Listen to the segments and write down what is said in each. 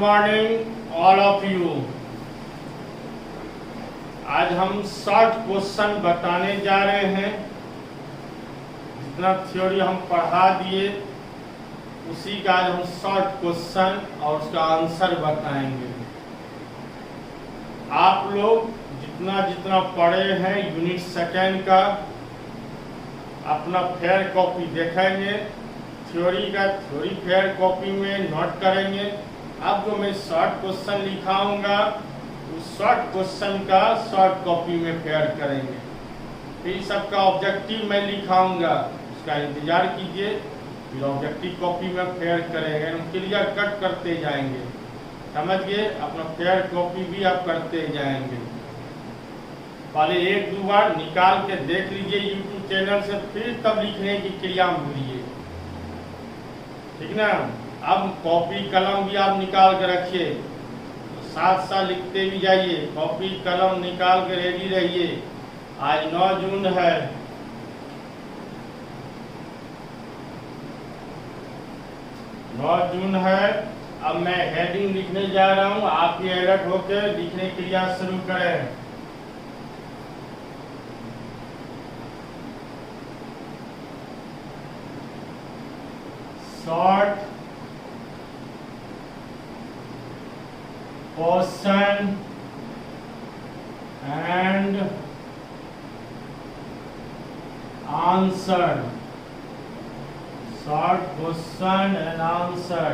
Morning all of you. आज हम short question बताने जा रहे हैं। जितना थ्योरी हम पढ़ा दिए उसी का आज हम शॉर्ट क्वेश्चन और उसका आंसर बताएंगे। आप लोग जितना जितना पढ़े हैं यूनिट सेकेंड का अपना फेयर कॉपी देखेंगे, थ्योरी का थ्योरी फेयर कॉपी में नोट करेंगे। अब जो मैं शॉर्ट क्वेश्चन लिखाऊंगा उस शॉर्ट क्वेश्चन का शॉर्ट कॉपी में फेयर करेंगे। फिर सबका ऑब्जेक्टिव मैं लिखाऊंगा, उसका इंतजार कीजिए। फिर ऑब्जेक्टिव कॉपी में फेयर करेंगे, हम क्लियर कट करते जाएंगे। समझ गए? अपना फेयर कॉपी भी आप करते जाएंगे। पहले एक दो बार निकाल के देख लीजिए यूट्यूब चैनल से, फिर तब लिखने की क्रिया में भूलिए, ठीक ना। अब कॉपी कलम भी आप निकाल के रखिए, साथ साथ लिखते भी जाइए। कॉपी कलम निकाल के रेडी रहिए। आज 9 जून है। अब मैं हेडिंग लिखने जा रहा हूँ, आप भी अलर्ट होकर लिखने की क्रिया शुरू करें। Short question and answer. Short question and answer.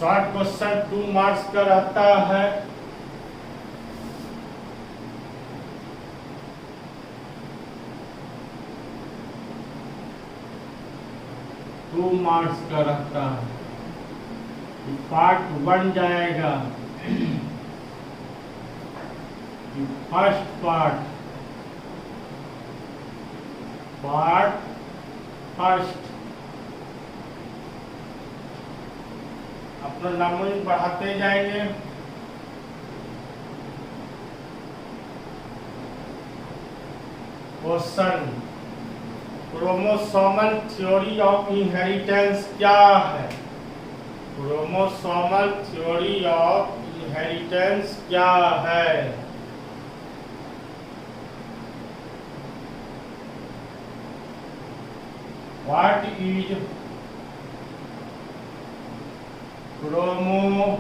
Short question 2 marks का रहता है। मार्क्स का रहता है। पार्ट 1 जाएगा, फर्स्ट पार्ट फर्स्ट। अपना नंबरिंग बढ़ाते जाएंगे। Question, chromosomal theory of inheritance क्या है? क्रोमोसोमल थ्योरी ऑफ इनहेरिटेंस क्या है? व्हाट इज क्रोमोसोमल,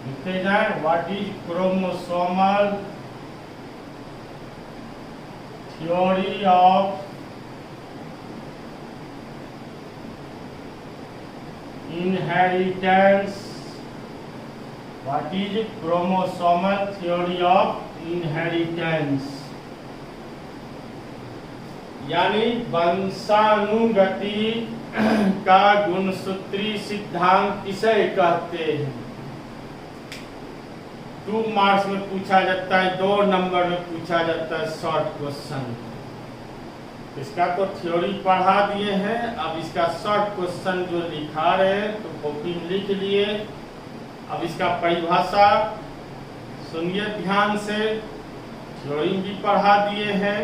लिखते जाए, what is chromosomal theory of inheritance? What is chromosomal theory of inheritance? यानी वंशानुगति का गुणसूत्री सिद्धांत किसे कहते हैं? 2 मार्क्स में पूछा जाता है, 2 नंबर में पूछा जाता है शॉर्ट क्वेश्चन। इसका तो थ्योरी पढ़ा दिए हैं, अब इसका शॉर्ट क्वेश्चन जो लिखा रहे हैं तो कॉपी में लिख लिए। अब इसका परिभाषा सुनिए ध्यान से, थ्योरी भी पढ़ा दिए हैं।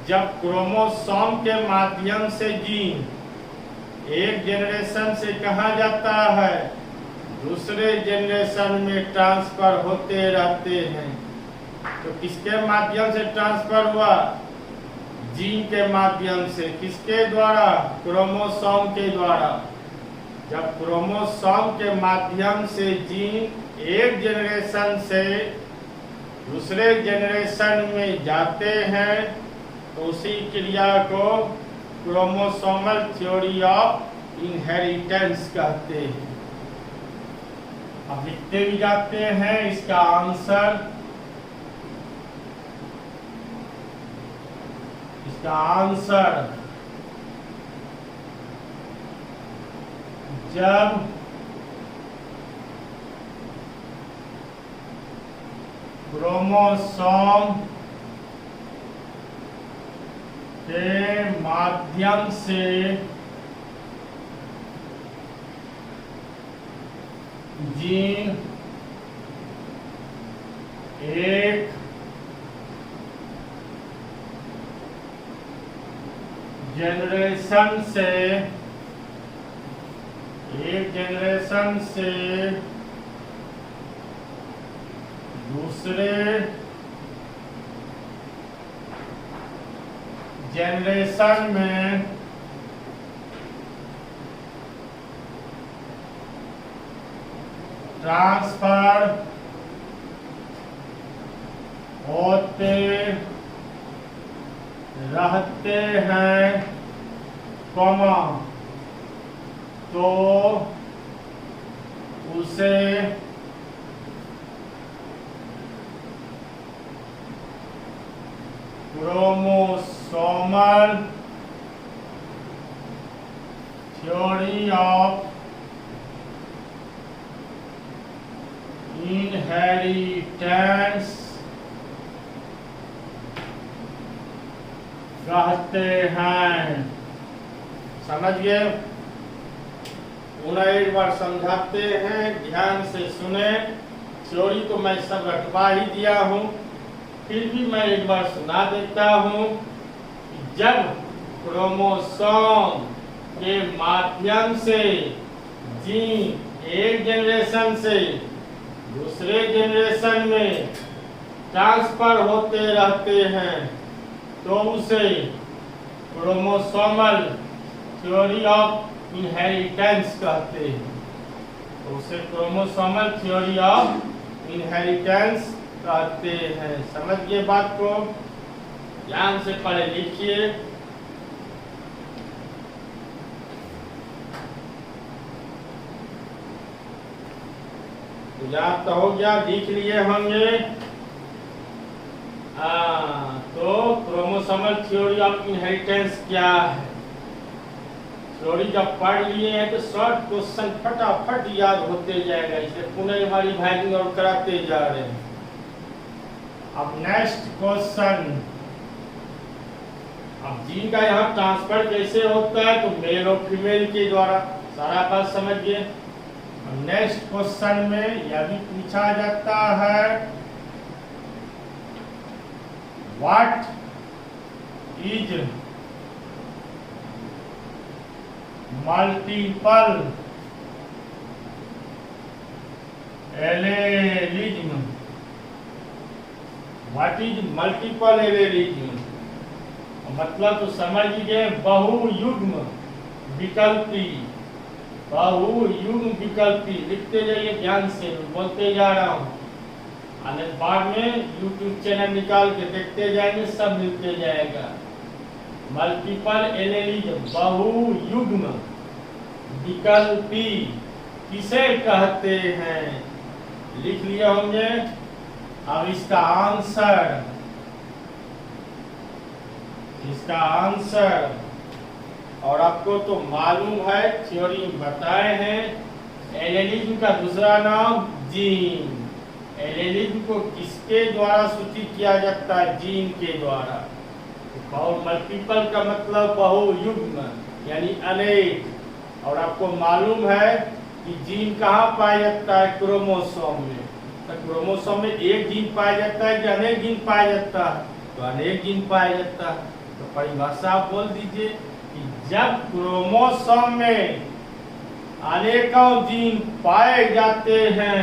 जब क्रोमोसोम के माध्यम से जीन एक जनरेशन से कहा जाता है दूसरे जनरेशन में ट्रांसफर होते रहते हैं, तो किसके माध्यम से ट्रांसफर हुआ? जीन के माध्यम से। किसके द्वारा? क्रोमोसोम के द्वारा। जब क्रोमोसोम के माध्यम से जीन एक जनरेशन से दूसरे जनरेशन में जाते हैं तो उसी क्रिया को क्रोमोसोमल थ्योरी ऑफ इनहेरिटेंस कहते हैं। अब लिखते भी जाते हैं इसका आंसर। जब क्रोमोसोम के माध्यम से जीन एक जनरेशन से दूसरे जनरेशन में ट्रांसफर होते रहते हैं, कॉमा, तो उसे क्रोमोसोमल थ्योरी ऑफ इनहेरिटेंस कहते हैं। समझ गए? उन्हें एक बार समझाते हैं, ध्यान से सुने। थ्योरी तो मैं सब रटवा ही दिया हूं, फिर भी मैं एक बार सुना देता हूं। जब क्रोमोसोम के माध्यम से जीन एक जनरेशन से दूसरे जनरेशन में ट्रांसफर होते रहते हैं, तो उसे क्रोमोसोमल थ्योरी ऑफ इनहेरिटेंस कहते हैं। तो उसे क्रोमोसोमल थ्योरी ऑफ इनहेरिटेंस कहते हैं। समझिए बात को, ध्यान से पढ़े लिखिए। तो याद तो हो गया, लिख लिए होंगे। तो क्रोमोसोमल थ्योरी ऑफ इनहेरिटेंस क्या है? थ्योरी जब पढ़ लिए हैं तो शॉर्ट क्वेश्चन फटाफट याद होते जाएगा, इसलिए पुनः हमारी भाइलिंग और कराते जा रहे हैं। अब नेक्स्ट क्वेश्चन, अब जीन का यहाँ ट्रांसफर कैसे होता है? तो मेल और फीमेल के द्वारा। सारा बात समझिए। नेक्स्ट क्वेश्चन में यह भी पूछा जाता है, what is multiple allelism? What is multiple allelism? मतलब तो समझ लीजिए, बहुयुग्म विकल्पी। बहुयुग्म विकल्पी लिखते जाइए, ध्यान से बोलते जा रहा हूँ। बाद में यूट्यूब चैनल निकाल के देखते जाएंगे, सब मिलते जाएगा। मल्टीपल एलेलिज्म, बहुयुग्म विकल्पी किसे कहते हैं? लिख लिए होंगे। अब इसका आंसर और आपको तो मालूम है, थ्योरी बताए हैं। एलेलिज्म का दूसरा नाम जीन। एलेलिज्म को किसके द्वारा सूचित किया जाता है? जीन के द्वारा। और मल्टीपल का मतलब बहुयुग्म यानी अनेक। और आपको मालूम है कि जीन कहाँ पाया जाता है? क्रोमोसोम में। तो क्रोमोसोम में एक जीन पाया जाता है कि अनेक जीन पाया जाता है? तो अनेक जीन पाया जाता है। तो परिभाषा आप बोल दीजिए कि जब क्रोमोसोम में अनेकों जीन पाए जाते हैं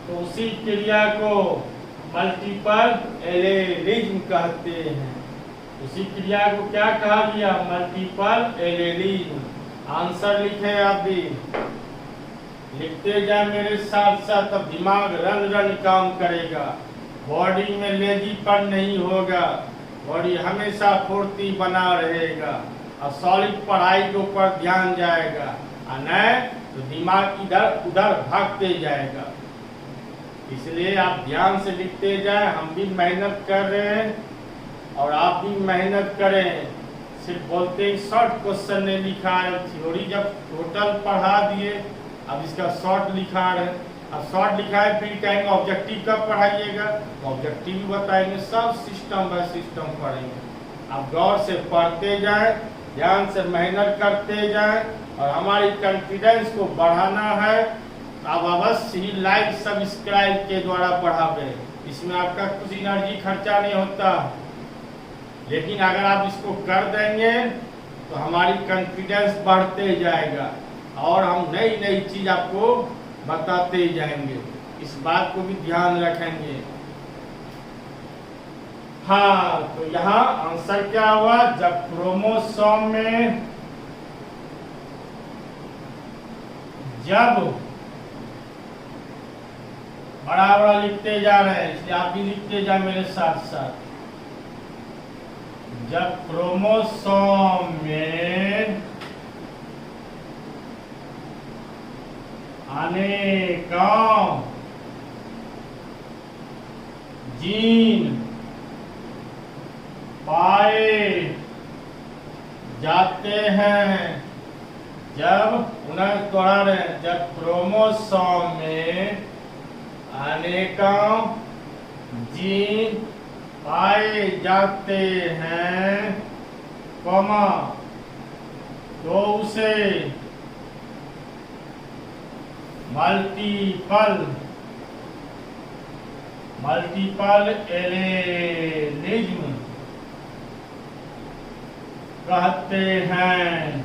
तो उसी क्रिया को मल्टीपल एलेलिज्म कहते हैं। उसी क्रिया को क्या कहा गया? Multiple allelism. आंसर लिखें, आप भी लिखते जाए मेरे साथ साथ, तब दिमाग रन रन काम करेगा। बॉडी में लेजीपन नहीं होगा, बॉडी हमेशा फुर्ती बना रहेगा और सॉलिड पढ़ाई के ऊपर ध्यान जाएगा, और नहीं तो दिमाग इधर उधर भागते जाएगा। इसलिए आप ध्यान से लिखते जाए। हम भी मेहनत कर रहे हैं और आप भी मेहनत करें। सिर्फ बोलते ही शॉर्ट क्वेश्चन ने लिखा है। थ्योरी जब टोटल पढ़ा दिए, अब इसका शॉर्ट लिखा है। अब शॉर्ट लिखा है, फिर कहेंगे ऑब्जेक्टिव कब पढ़ाइएगा? ऑब्जेक्टिव भी बताएंगे। सब सिस्टम बाय सिस्टम पढ़ेंगे। आप गौर से पढ़ते जाएं, ध्यान से मेहनत करते जाएं, और हमारी कॉन्फिडेंस को बढ़ाना है। आप अवश्य ही लाइक सब्सक्राइब के द्वारा पढ़ावे। इसमें आपका कुछ एनर्जी खर्चा नहीं होता, लेकिन अगर आप इसको कर देंगे तो हमारी कॉन्फिडेंस बढ़ते जाएगा और हम नई नई चीज आपको बताते जाएंगे। इस बात को भी ध्यान रखेंगे। हाँ, तो यहाँ आंसर क्या हुआ? जब क्रोमोसोम में जब बड़ा बड़ा लिखते जा रहे हैं, इसलिए आप भी लिखते जाए मेरे साथ साथ। जब क्रोमोसोम में अनेकों जीन पाए जाते हैं, जब उन्हें दोहरा रहे हैं, जब क्रोमोसोम में अनेकों जीन पाए जाते हैं, कॉमा, तो उसे मल्टीपल एलेनिज्म कहते हैं।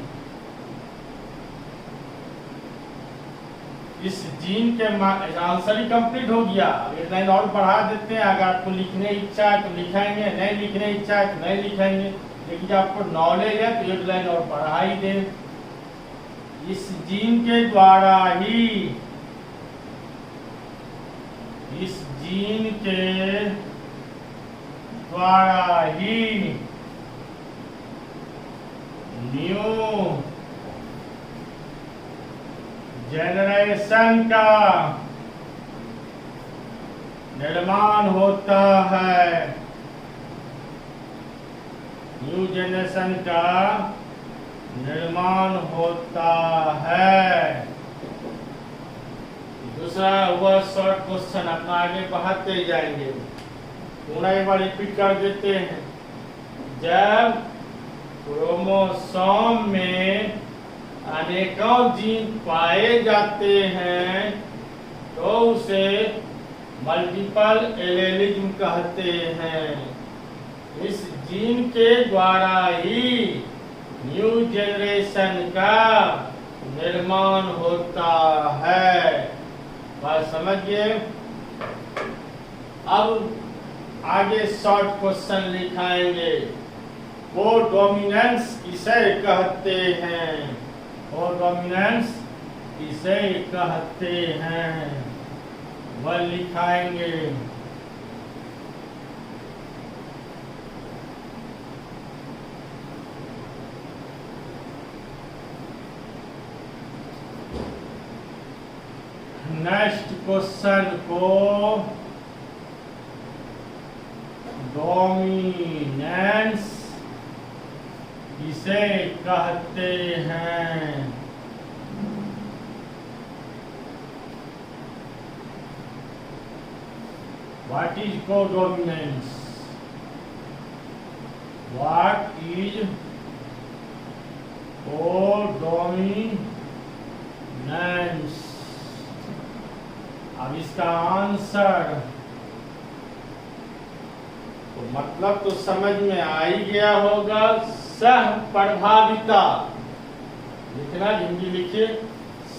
इस जीन के आंसर ही कंप्लीट हो गया। एक लाइन और बढ़ा देते हैं। अगर आपको लिखने इच्छा है तो लिखेंगे, नहीं लिखने इच्छा है तो नहीं लिखेंगे, लेकिन जब आपको नॉलेज है तो एक लाइन और बढ़ा ही दें। इस जीन के द्वारा ही, इस जीन के द्वारा ही न्यू जनरेशन का निर्माण होता है। न्यू जनरेशन का निर्माण होता है। दूसरा हुआ शॉर्ट क्वेश्चन, अपना आगे बढ़ाते जाएंगे। पूरा एक बार रिपीट कर देते हैं। जब क्रोमोसोम में अनेकों जीन पाए जाते हैं तो उसे मल्टीपल एलेनिज्म कहते हैं। इस जीन के द्वारा ही न्यू जनरेशन का निर्माण होता है। बात समझिए। अब आगे शॉर्ट क्वेश्चन लिखाएंगे। कोडोमिनेंस किसे कहते हैं? कोडोमिनेंस किसे कहते हैं वह लिखाएंगे। नेक्स्ट क्वेश्चन को डोमिनेंस किसे कहते हैं? What is codominance? What is codominance? अब इसका आंसर तो मतलब तो समझ में आ ही गया होगा। सह प्रभाविता लिखना, हिंदी लिखिए।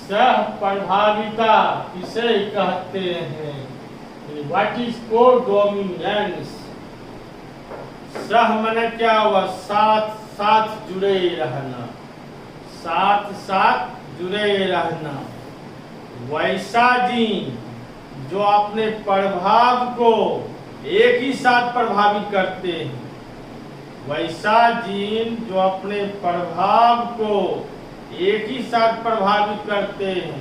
सह प्रभाविता किसे कहते हैं? What is codominance? सह माने क्या हुआ? साथ साथ जुड़े रहना, साथ साथ जुड़े रहना। वैसा जीन जो अपने प्रभाव को एक ही साथ प्रभावित करते हैं, वैसा जीन जो अपने प्रभाव को एक ही साथ प्रभावित करते हैं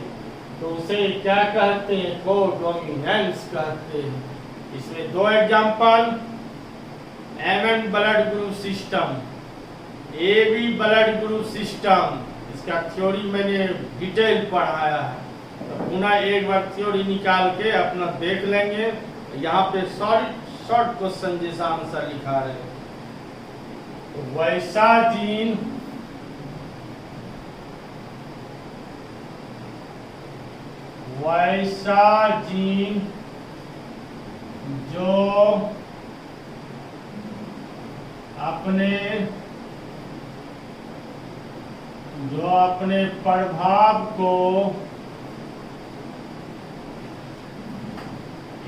तो उसे क्या कहते हैं? कोडोमिनेंस कहते हैं। इसमें दो example, MN blood group system, AB blood group system. इसका थ्योरी मैंने डिटेल पढ़ाया है, तो पुनः एक बार थ्योरी निकाल के अपना देख लेंगे। यहाँ पे शॉर्ट क्वेश्चन जैसा आंसर लिखा रहे हैं। तो वैसा जीन जो अपने जो अपने प्रभाव को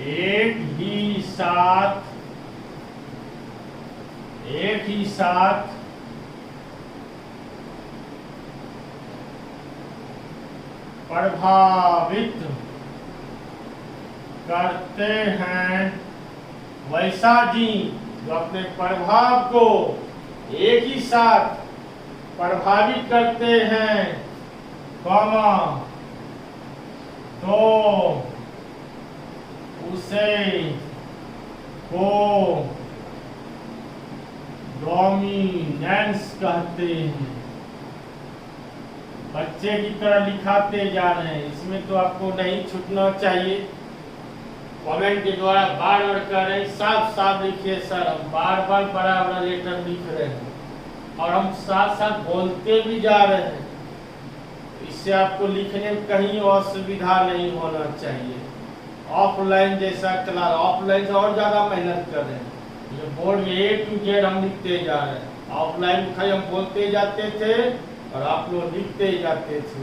एक ही साथ प्रभावित करते हैं, वैसा जीन जो अपने प्रभाव को एक ही साथ प्रभावित करते हैं, कॉमा, तो उसे को डोमिनेंस कहते हैं। बच्चे की तरह लिखाते जा रहे हैं, इसमें तो आपको नहीं छूटना चाहिए। कमेंट के द्वारा बार बार कह रहे हैं, साफ साफ लिखिए सर, हम बार बार बड़ा बड़ा लेटर लिख रहे हैं और हम साथ साथ बोलते भी जा रहे हैं। इससे आपको लिखने में कहीं असुविधा नहीं होना चाहिए। ऑफलाइन जैसा चला, ऑफलाइन से और ज्यादा मेहनत कर रहे हैं। ये बोर्ड में A to Z हम लिखते जा रहे हैं। ऑफलाइन खाली हम बोलते जाते थे और आप लोग लिखते जाते थे।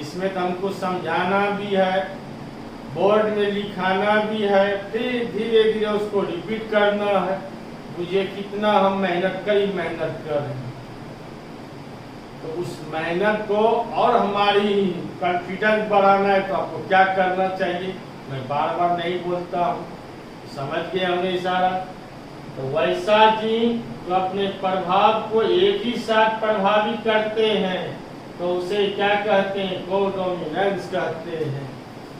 इसमें तो हमको समझाना भी है, बोर्ड में लिखाना भी है, फिर धीरे धीरे उसको रिपीट करना है। मुझे कितना हम मेहनत कर रहे हैं, तो उस मेहनत को और हमारी कॉन्फिडेंस बढ़ाना है तो आपको क्या करना चाहिए, मैं बार बार नहीं बोलता हूँ, समझ गए हमने इशारा। तो वैसा जीन जो अपने प्रभाव को एक ही साथ प्रभावित करते हैं, तो उसे क्या कहते हैं, कोडोमिनेंस कहते हैं।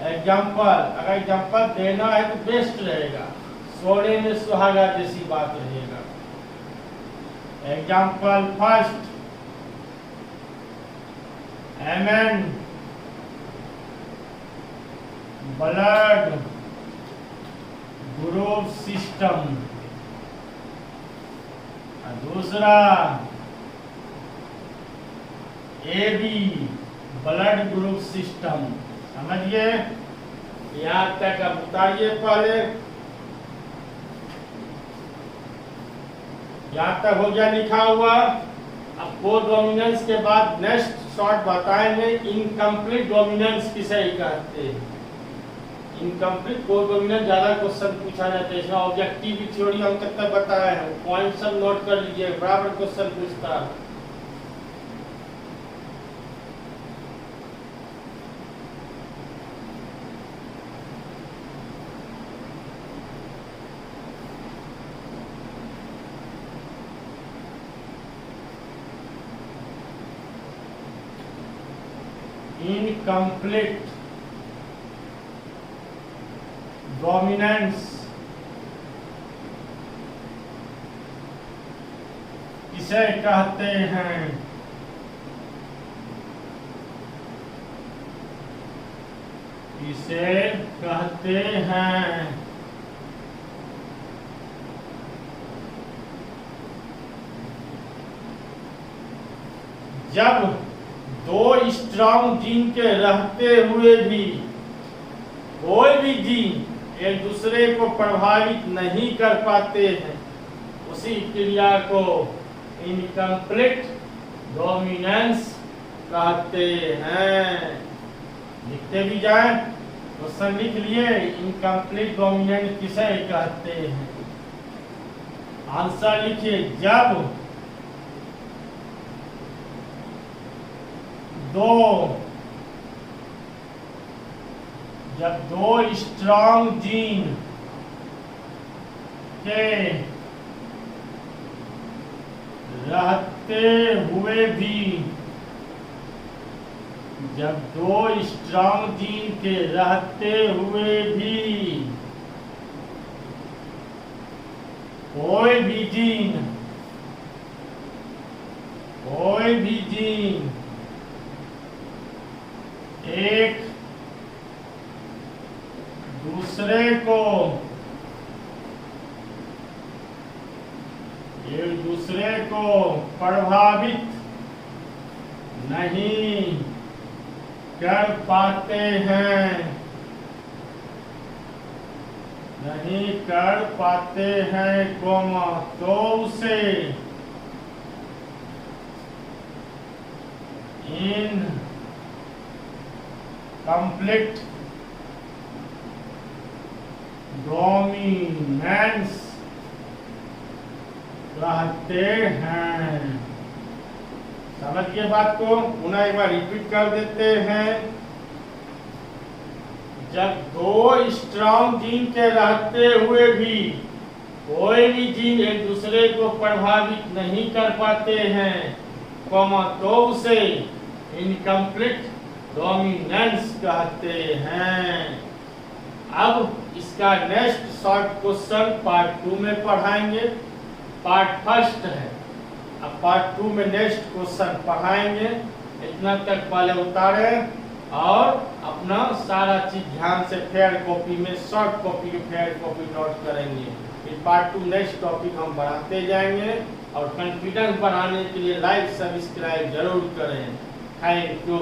एग्जाम्पल, अगर एग्जाम्पल देना है तो बेस्ट रहेगा, सोने में सुहागा जैसी बात रहेगा। Example first, MN blood group system, दूसरा AB ब्लड ग्रुप सिस्टम। समझिए, यहाँ तक अब उतारिए पहले, यहाँ तक हो गया लिखा हुआ। अब कोडोमिनेंस के बाद नेक्स्ट शॉर्ट बताएंगे इनकम्प्लीट डोमिनेंस किसे कहते हैं। इनकम्प्लीट कोडोमिनेंस ज्यादा क्वेश्चन पूछा जाता है, इसमें ऑब्जेक्टिव थ्योरी हम तक बताया है, पॉइंट सब नोट कर लीजिए, बराबर क्वेश्चन पूछता है। इनकम्प्लीट डोमिनेंस किसे कहते हैं, किसे कहते हैं। जब दो स्ट्रॉन्ग जीन के रहते हुए भी कोई भी जीन एक दूसरे को प्रभावित नहीं कर पाते हैं, उसी क्रिया को इनकम्प्लीट डोमिनेंस कहते हैं। लिखते भी जाए, क्वेश्चन लिख लिए, इनकम्प्लीट डोमिनेंस किसे कहते हैं। आंसर लिखिए, जब दो स्ट्रॉन्ग जीन के रहते हुए भी, जब दो स्ट्रॉन्ग जीन के रहते हुए भी कोई भी जीन एक दूसरे को प्रभावित नहीं कर पाते हैं, कोमा, तो उसे इनकम्प्लीट डोमिनेंस कहते हैं। समझिए बात को, पुनः एक बार रिपीट कर देते हैं। जब दो स्ट्रॉन्ग जीन के रहते हुए भी कोई भी जीन एक दूसरे को प्रभावित नहीं कर पाते हैं, तो उसे इनकम्प्लीट डोमिनेंस कहते हैं। अब इसका नेक्स्ट शॉर्ट क्वेश्चन पार्ट 2 में पढ़ाएंगे। पार्ट फर्स्ट है, अब पार्ट 2 में नेक्स्ट क्वेश्चन पढ़ाएंगे। इतना तक पहले उतारें और अपना सारा चीज ध्यान से फेयर कॉपी में, शॉर्ट कॉपी में फेयर कॉपी नोट करेंगे। फिर पार्ट 2 नेक्स्ट टॉपिक हम बढ़ाते जाएंगे और कॉन्फिडेंस बढ़ाने के लिए लाइक सब्सक्राइब जरूर करें। Thank you.